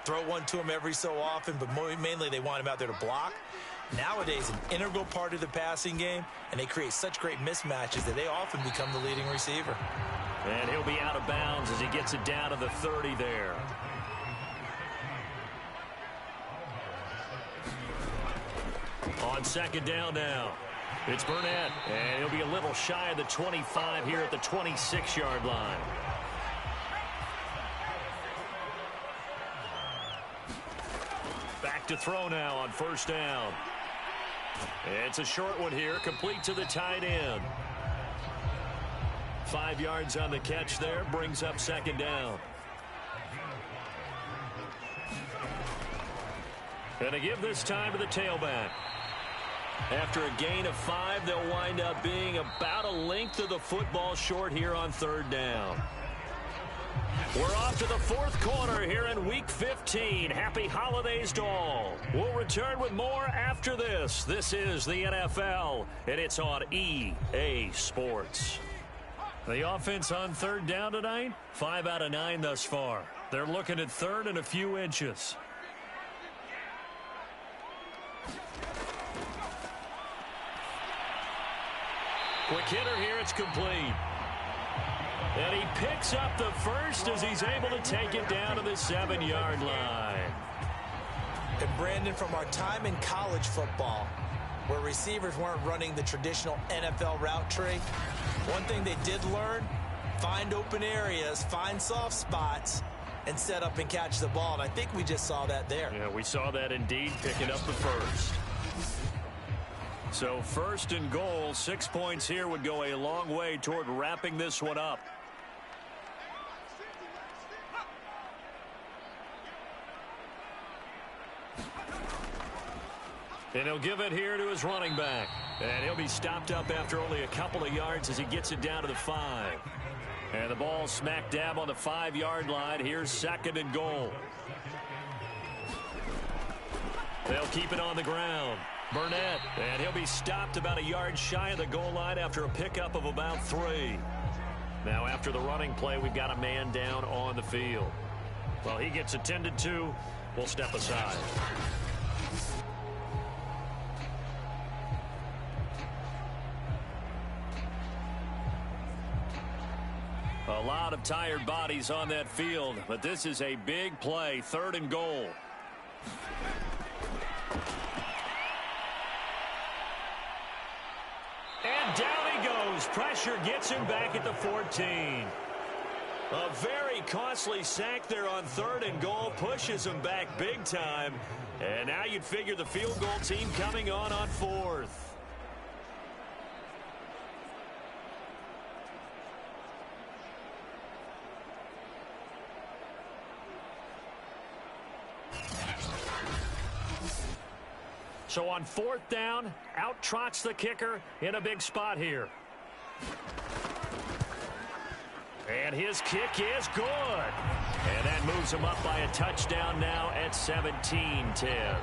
Throw one to him every so often, but mainly they want him out there to block. Nowadays, an integral part of the passing game, and they create such great mismatches that they often become the leading receiver. And he'll be out of bounds as he gets it down to the 30 there. On 2nd down now. It's Burnett, and he'll be a little shy of the 25 here at the 26-yard line. Back to throw now on 1st down. It's a short one here, complete to the tight end. 5 yards on the catch there, brings up 2nd down. And to give this time to the tailback. After a gain of 5, they'll wind up being about a length of the football short here on 3rd down. We're off to the 4th quarter here in Week 15. Happy holidays to all. We'll return with more after this. This is the NFL, and it's on EA Sports. The offense on 3rd down tonight, 5 out of 9 thus far. They're looking at 3rd and a few inches. Quick hitter here, it's complete. And he picks up the first as he's able to take it down to the 7-yard line. And Brandon, from our time in college football, where receivers weren't running the traditional NFL route tree, one thing they did learn, find open areas, find soft spots, and set up and catch the ball. And I think we just saw that there. Yeah, we saw that indeed, picking up the first. So 1st and goal, 6 points here would go a long way toward wrapping this one up. And he'll give it here to his running back. And he'll be stopped up after only a couple of yards as he gets it down to the 5. And the ball smack dab on the 5-yard line. Here's 2nd and goal. They'll keep it on the ground. Burnett, and he'll be stopped about a yard shy of the goal line after a pickup of about 3. Now after the running play, we've got a man down on the field. Well, he gets attended to. We'll step aside. A lot of tired bodies on that field, but this is a big play, 3rd and goal. And down he goes. Pressure gets him back at the 14. A very costly sack there on 3rd and goal. Pushes him back big time. And now you'd figure the field goal team coming on 4th. So on 4th down, out trots the kicker in a big spot here. And his kick is good. And that moves him up by a touchdown now at 17-10.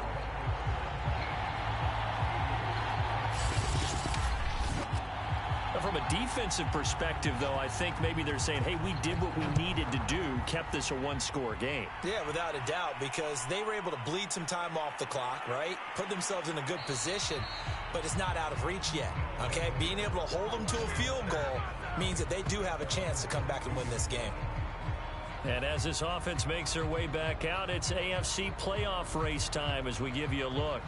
From a defensive perspective, though, I think maybe they're saying, hey, we did what we needed to do, kept this a one-score game. Yeah, without a doubt, because they were able to bleed some time off the clock, right? Put themselves in a good position, but it's not out of reach yet, okay? Being able to hold them to a field goal means that they do have a chance to come back and win this game. And as this offense makes their way back out, it's AFC playoff race time as we give you a look.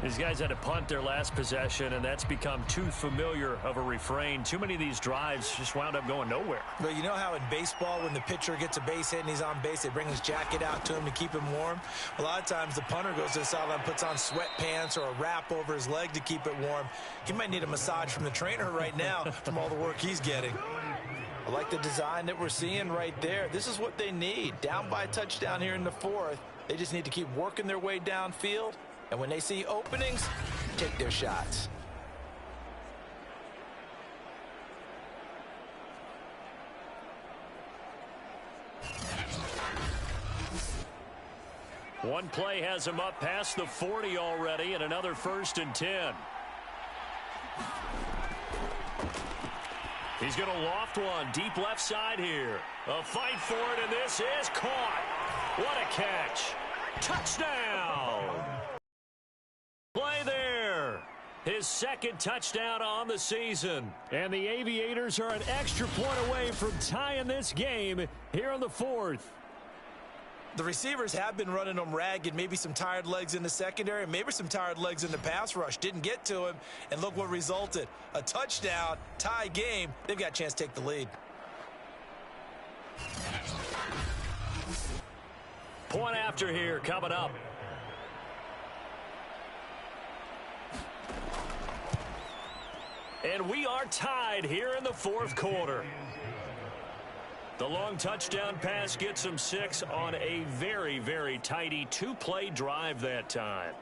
These guys had to punt their last possession, and that's become too familiar of a refrain. Too many of these drives just wound up going nowhere. But you know how in baseball, when the pitcher gets a base hit and he's on base, they bring his jacket out to him to keep him warm? A lot of times the punter goes to the sideline, puts on sweatpants or a wrap over his leg to keep it warm. He might need a massage from the trainer right now from all the work he's getting. I like the design that we're seeing right there. This is what they need. Down by a touchdown here in the fourth. They just need to keep working their way downfield. And when they see openings, take their shots. One play has him up past the 40 already, and another 1st and 10. He's going to loft one deep left side here. A fight for it, and this is caught. What a catch. Touchdown. Play there. His second touchdown on the season. And the Aviators are an extra point away from tying this game here in the fourth. The receivers have been running them ragged, maybe some tired legs in the secondary, maybe some tired legs in the pass rush. Didn't get to him, and look what resulted. A touchdown, tie game. They've got a chance to take the lead. Point after here coming up. And we are tied here in the fourth quarter. The long touchdown pass gets him 6 on a very, very tidy 2-play drive that time.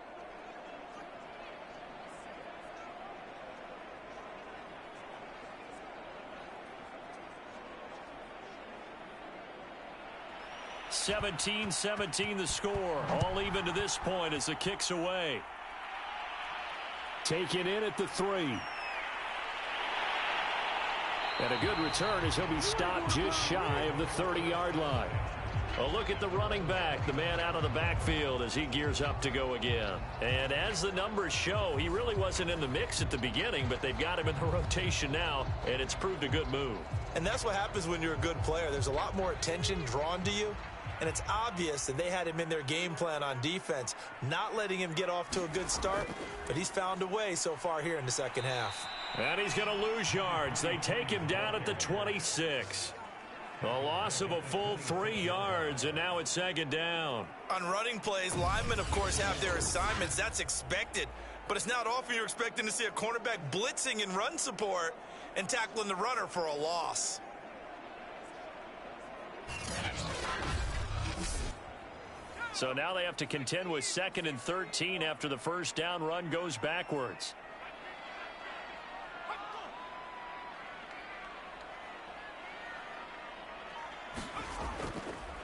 (17-17) the score. All even to this point as the kick's away. Taken in at the 3. And a good return as he'll be stopped just shy of the 30-yard line. A look at the running back, the man out of the backfield as he gears up to go again. And as the numbers show, he really wasn't in the mix at the beginning, but they've got him in the rotation now, and it's proved a good move. And that's what happens when you're a good player. There's a lot more attention drawn to you, and it's obvious that they had him in their game plan on defense, not letting him get off to a good start, but he's found a way so far here in the second half. And he's going to lose yards. They take him down at the 26. A loss of a full 3 yards, and now it's second down. On running plays, linemen, of course, have their assignments. That's expected. But it's not often you're expecting to see a cornerback blitzing in run support and tackling the runner for a loss. So now they have to contend with 2nd and 13 after the first down run goes backwards.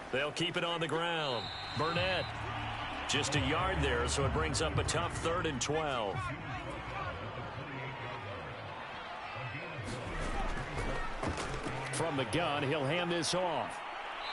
They'll keep it on the ground. Burnett just a yard there, so it brings up a tough 3rd and 12. From the gun, he'll hand this off.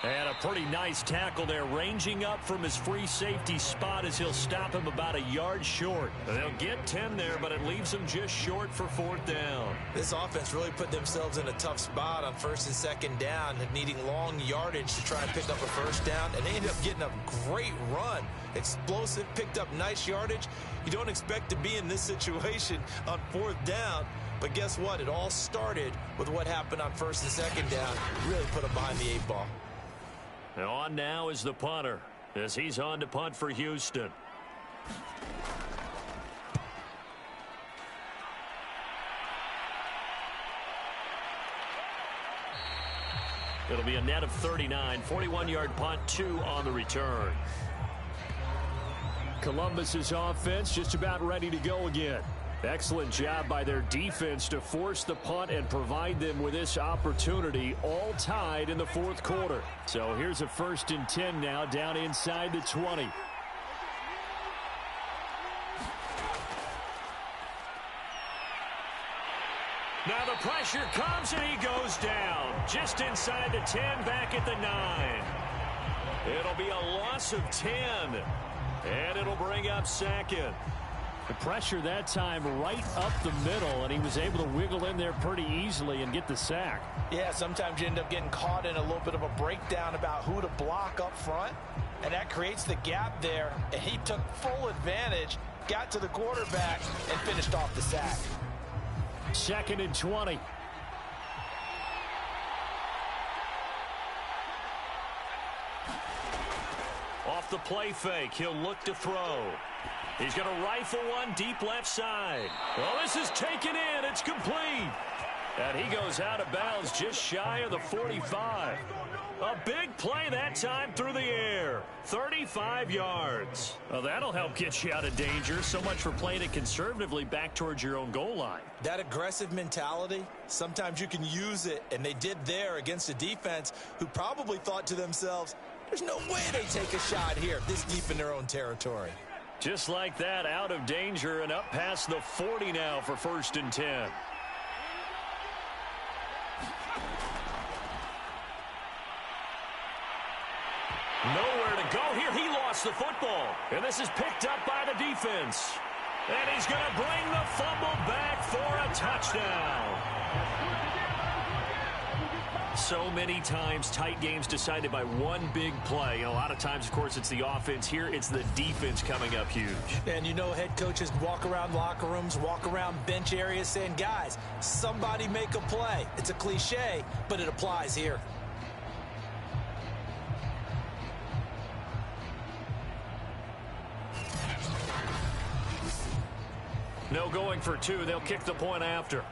And a pretty nice tackle there, ranging up from his free safety spot as he'll stop him about a yard short. They'll get 10 there, but it leaves them just short for 4th down. This offense really put themselves in a tough spot on 1st and 2nd down, needing long yardage to try and pick up a 1st down, and they ended up getting a great run. Explosive, picked up nice yardage. You don't expect to be in this situation on 4th down, but guess what? It all started with what happened on 1st and 2nd down. Really put them behind the 8 ball. And on now is the punter as he's on to punt for Houston. It'll be a net of 39, 41-yard punt, 2 on the return. Columbus's offense just about ready to go again. Excellent job by their defense to force the punt and provide them with this opportunity, all tied in the fourth quarter. So here's a 1st and 10 now, down inside the 20. Now the pressure comes and he goes down. Just inside the 10, back at the 9. It'll be a loss of 10. And it'll bring up 2nd. The pressure that time right up the middle, and he was able to wiggle in there pretty easily and get the sack. Yeah, sometimes you end up getting caught in a little bit of a breakdown about who to block up front, and that creates the gap there, and he took full advantage, got to the quarterback, and finished off the sack. 2nd and 20. Off the play fake, he'll look to throw. He's going to rifle one deep left side. Well, this is taken in. It's complete. And he goes out of bounds just shy of the 45. A big play that time through the air. 35 yards. Well, that'll help get you out of danger. So much for playing it conservatively back towards your own goal line. That aggressive mentality, sometimes you can use it, and they did there against a defense who probably thought to themselves, there's no way they take a shot here this deep in their own territory. Just like that, out of danger and up past the 40 now for 1st and 10. Nowhere to go here. He lost the football. And this is picked up by the defense. And he's going to bring the fumble back for a touchdown. So many times tight games decided by one big play. A lot of times, of course, it's the offense. Here, it's the defense coming up huge. And you know head coaches walk around locker rooms, walk around bench areas saying, guys, somebody make a play. It's a cliche, but it applies here. No going for 2. They'll kick the point after.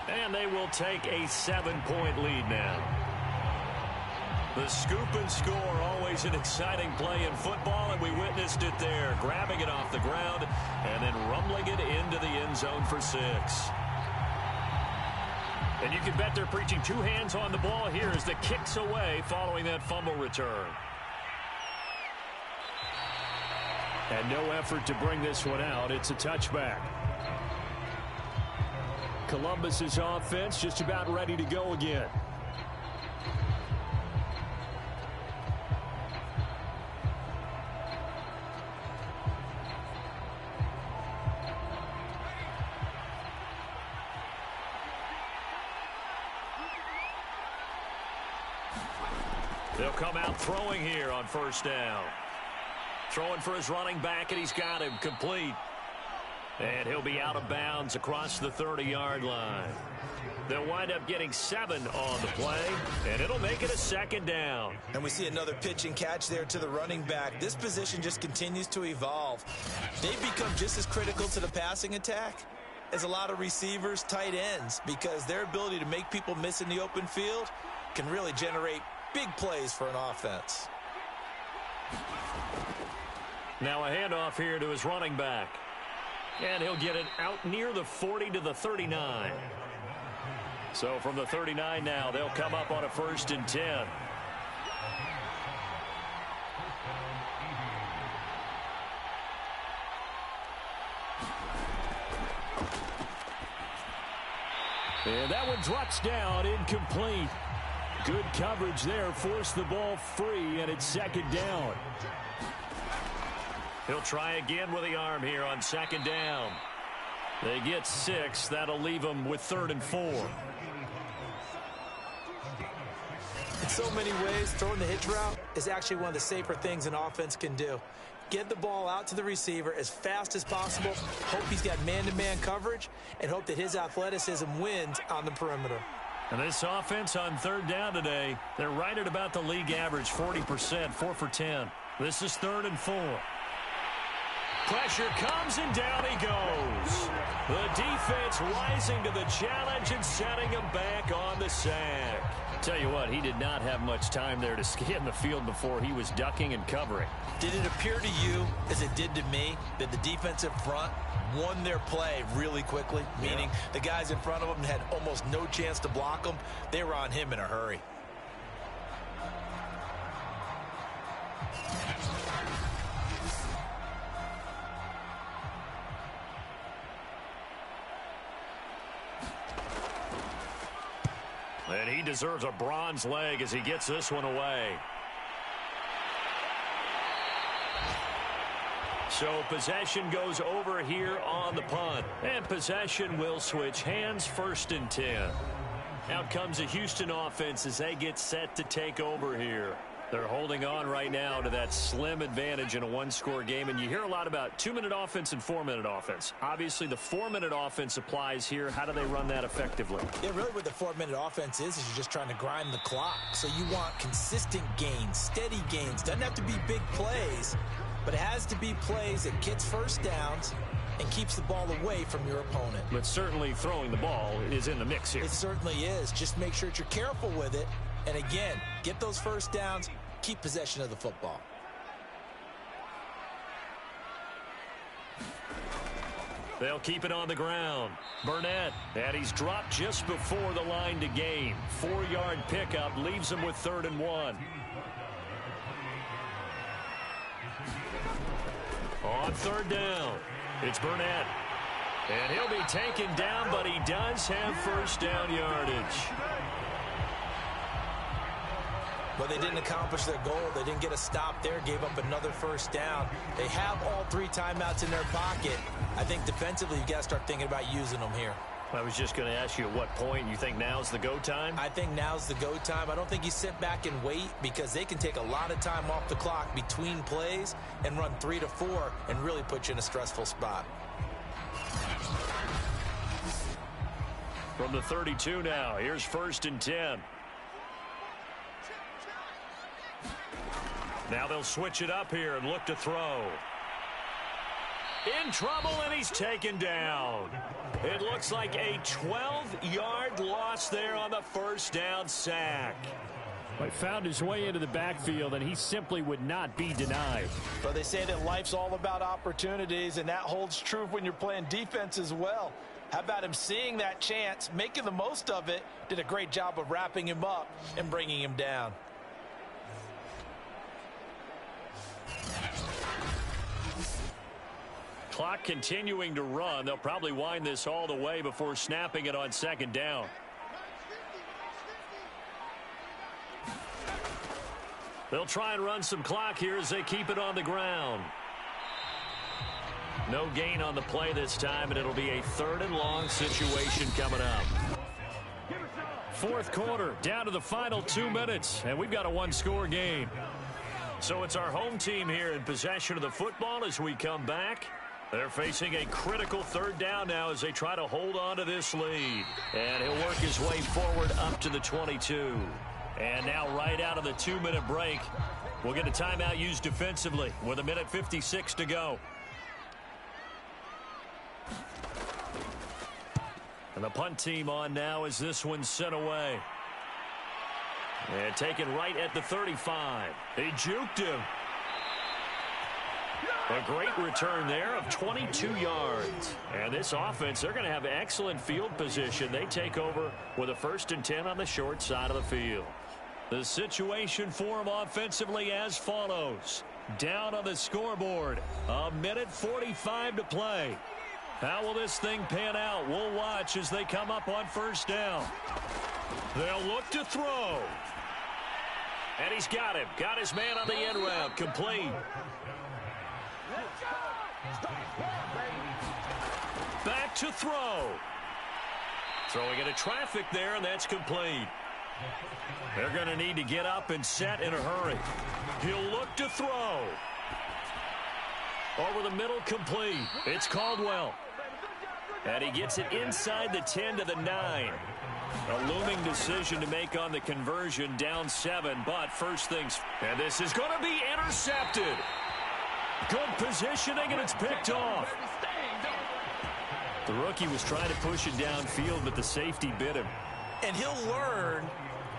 And they will take a 7-point lead now. The scoop and score, always an exciting play in football, and we witnessed it there, grabbing it off the ground and then rumbling it into the end zone for 6. And you can bet they're preaching 2 hands on the ball here as the kick's away following that fumble return. And no effort to bring this one out. It's a touchback. Columbus's offense just about ready to go again. They'll come out throwing here on 1st down. Throwing for his running back, and he's got him complete. And he'll be out of bounds across the 30-yard line. They'll wind up getting 7 on the play, and it'll make it a 2nd down. And we see another pitch and catch there to the running back. This position just continues to evolve. They've become just as critical to the passing attack as a lot of receivers, tight ends, because their ability to make people miss in the open field can really generate big plays for an offense. Now a handoff here to his running back. And he'll get it out near the 40 to the 39. So from the 39 now, they'll come up on a 1st and 10. And that one drops down, incomplete. Good coverage there, forced the ball free, and it's 2nd down. He'll try again with the arm here on 2nd down. They get 6. That'll leave them with 3rd and 4. In so many ways, throwing the hitch route is actually one of the safer things an offense can do. Get the ball out to the receiver as fast as possible, hope he's got man-to-man coverage, and hope that his athleticism wins on the perimeter. And this offense on 3rd down today, they're right at about the league average, 40%, 4 for 10. This is 3rd and 4. Pressure comes, and down he goes. The defense defense rising to the challenge and setting him back on the sack. Tell you what, he did not have much time there to scan the field before he was ducking and covering. Did it appear to you, as it did to me, that the defensive front won their play really quickly? Meaning the guys in front of them had almost no chance to block them. They were on him in a hurry. And he deserves a bronze leg as he gets this one away. So possession goes over here on the punt. And possession will switch hands, 1st and 10. Out comes the Houston offense as they get set to take over here. They're holding on right now to that slim advantage in a one-score game. And you hear a lot about 2-minute offense and 4-minute offense. Obviously, the 4-minute offense applies here. How do they run that effectively? Yeah, really what the 4-minute offense is you're just trying to grind the clock. So you want consistent gains, steady gains. Doesn't have to be big plays, but it has to be plays that gets first downs and keeps the ball away from your opponent. But certainly throwing the ball is in the mix here. It certainly is. Just make sure that you're careful with it. And again, get those first downs, keep possession of the football. They'll keep it on the ground. Burnett, and he's dropped just before the line to gain. 4-yard pickup leaves him with 3rd and 1. On 3rd down, it's Burnett. And he'll be taken down, but he does have first down yardage. But they didn't accomplish their goal. They didn't get a stop there, gave up another first down. They have all 3 timeouts in their pocket. I think defensively you've got to start thinking about using them here. I was just going to ask you at what point you think now's the go time? I think now's the go time. I don't think you sit back and wait because they can take a lot of time off the clock between plays and run 3 to 4 and really put you in a stressful spot. From the 32 now, here's 1st and 10. Now they'll switch it up here and look to throw. In trouble, and he's taken down. It looks like a 12-yard loss there on the first down sack. He found his way into the backfield, and he simply would not be denied. But they say that life's all about opportunities, and that holds true when you're playing defense as well. How about him seeing that chance, making the most of it, did a great job of wrapping him up and bringing him down. Clock continuing to run. They'll probably wind this all the way before snapping it on 2nd down. They'll try and run some clock here as they keep it on the ground. No gain on the play this time, and it'll be a 3rd and long situation coming up. 4th quarter, down to the final 2 minutes, and we've got a one-score game. So it's our home team here in possession of the football as we come back. They're facing a critical 3rd down now as they try to hold on to this lead. And he'll work his way forward up to the 22. And now right out of the 2-minute break, we'll get a timeout used defensively with 1:56 to go. And the punt team on now as this one's sent away. And taken right at the 35. They juked him. A great return there of 22 yards. And this offense, they're going to have excellent field position. They take over with a 1st and 10 on the short side of the field. The situation for them offensively as follows. Down on the scoreboard. 1:45 to play. How will this thing pan out? We'll watch as they come up on 1st down. They'll look to throw. And he's got him. Got his man on the end route. Complete. Back to throw. Throwing into traffic there, and that's complete. They're going to need to get up and set in a hurry. He'll look to throw. Over the middle, complete. It's Caldwell. And he gets it inside the 10 to the 9. A looming decision to make on the conversion, down 7, but first things. And this is going to be intercepted. Good positioning, and it's picked off. The rookie was trying to push it downfield, but the safety bit him. And he'll learn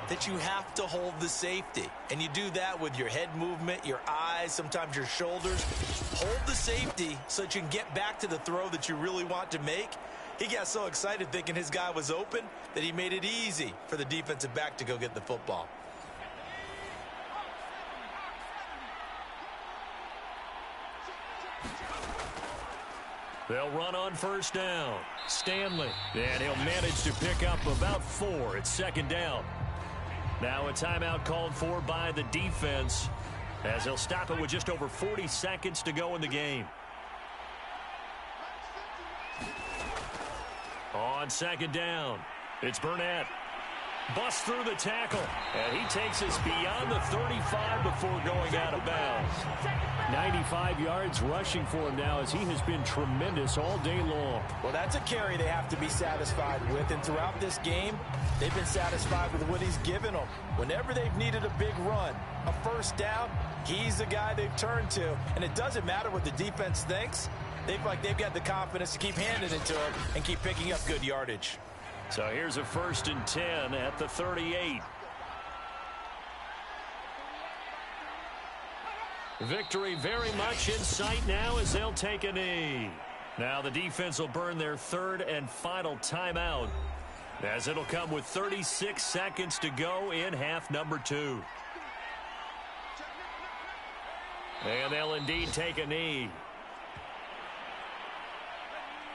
that you have to hold the safety. And you do that with your head movement, your eyes, sometimes your shoulders. Hold the safety so that you can get back to the throw that you really want to make. He got so excited thinking his guy was open that he made it easy for the defensive back to go get the football. They'll run on first down. Stanley. And he'll manage to pick up about 4 at second down. Now a timeout called for by the defense as they'll stop it with just over 40 seconds to go in the game. On second down, it's Burnett. Busts through the tackle, and he takes us beyond the 35 before going out of bounds. 95 yards rushing for him now as he has been tremendous all day long. Well, that's a carry they have to be satisfied with, and throughout this game, they've been satisfied with what he's given them. Whenever they've needed a big run, a first down, he's the guy they've turned to, and it doesn't matter what the defense thinks. They've got the confidence to keep handing it to him and keep picking up good yardage. So here's a 1st and 10 at the 38. Victory very much in sight now as they'll take a knee. Now the defense will burn their 3rd and final timeout as it'll come with 36 seconds to go in half number 2. And they'll indeed take a knee.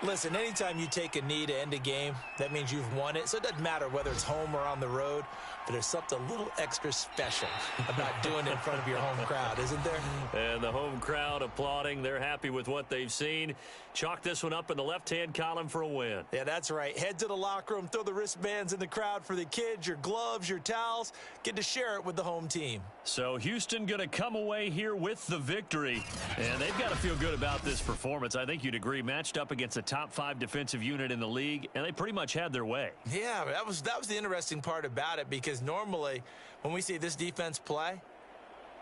Listen, anytime you take a knee to end a game, that means you've won it. So it doesn't matter whether it's home or on the road, but there's something a little extra special about doing it in front of your home crowd, isn't there? And the home crowd applauding. They're happy with what they've seen. Chalk this one up in the left-hand column for a win. Yeah, that's right. Head to the locker room, throw the wristbands in the crowd for the kids, your gloves, your towels. Get to share it with the home team. So Houston going to come away here with the victory. And they've got to feel good about this performance. I think you'd agree, matched up against a top 5 defensive unit in the league, and they pretty much had their way. Yeah, that was the interesting part about it, because normally when we see this defense play,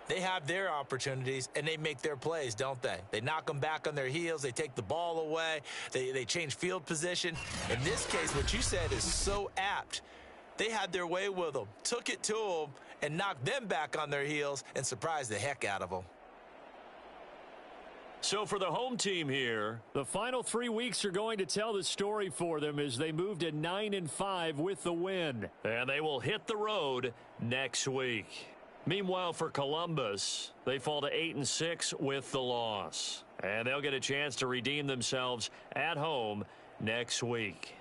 they have their opportunities and they make their plays, don't they? They knock them back on their heels. They take the ball away. They change field position. In this case, what you said is so apt. They had their way with them, took it to them, and knocked them back on their heels and surprised the heck out of them. So for the home team here, the final 3 weeks are going to tell the story for them as they move to 9-5 with the win. And they will hit the road next week. Meanwhile, for Columbus, they fall to 8-6 with the loss. And they'll get a chance to redeem themselves at home next week.